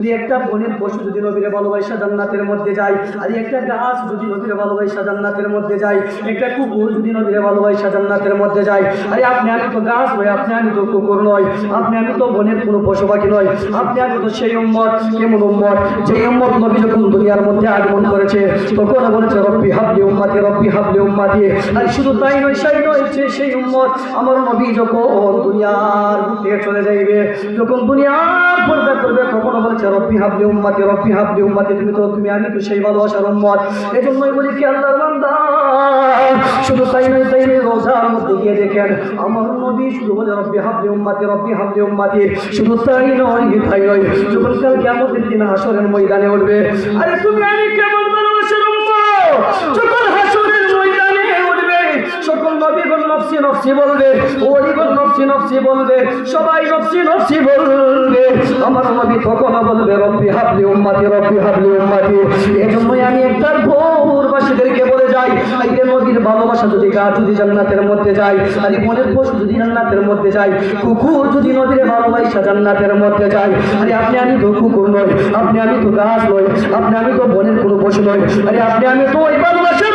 যদি একটা বনের পশু যদি নবীর ভালোবাসা জান্নাতের মধ্যে যায়, আর একটা গাছ যদি নবীর ভালোবাসা জান্নাতের মধ্যে যায়, একটা কুকুর যদি নবীর ভালোবাসা জান্নাতের মধ্যে যায়, আরে আপনি আমি তো গাছ নয়, আপনি আমি তো কুকুর নয়, আপনি আমি তো বনের কোনো পশু পাখি নয়, আপনি আমি তো সেই উম্মত। কেমন উম্মত? যে উম্মত নবী যখন দুনিয়ার মধ্যে আগমন করেছে তখন বলেছে রব্বি হাবলি উম্মতি, রব্বি হাবলি উম্মতি। আর শুধু তাই নয়, সেই উম্মত আমার নবী যখন দুনিয়ার বুকে চলে যাইবে, যখন দুনিয়ার পর্দা করবে তখন বলছে রব্বি হাবলি উম্মতি, রব্বি হাবলি উম্মতি। তুমি আমি তো সেই ভালোবাসার উম্মত। এজন্যই বলি কি আল্লাহর বান্দা, শুধু তাই নয়, রোজার মধ্যে গিয়ে দেখেন আমার নবী শুধু বলে রব্বি হাবলি উম্মতি, রব্বি হাবলি উম্মতি। শুধু তাই নয়, যখন কাল কিয়ামতের দিন হাসরের ময়দানে উঠবে, আরে তুমি আমি কেমন ভালোবাসার উম্মত, যখন হাসরের ময়দানে উঠবে সকল নবীগণ নফসি নফসি বলবে, ওলিগণ নফসি নফসি বলবে, সবাই নফসি নফসি বলবে, আমার নবী তখন বলবে রব্বি হাবলি উম্মতি, রব্বি হাবলি উম্মতি। এজন্যই আমি একবার ভোরবাসীদেরকে বলে যাই, এই নবীর ভালোবাসা যদি গাছ যদি জান্নাতের মধ্যে যায়, আর বনের পশু যদি জান্নাতের মধ্যে যায়, কুকুর যদি নবীর ভালোবাসা জান্নাতের মধ্যে যায়, আরে আপনি আমি তো কুকুর নয়, আপনি আমি তো গাছ নয়, আপনি আমি তো বনের কোনো পশু নয়, আরে আপনি আমি তো ওই ভালোবাসা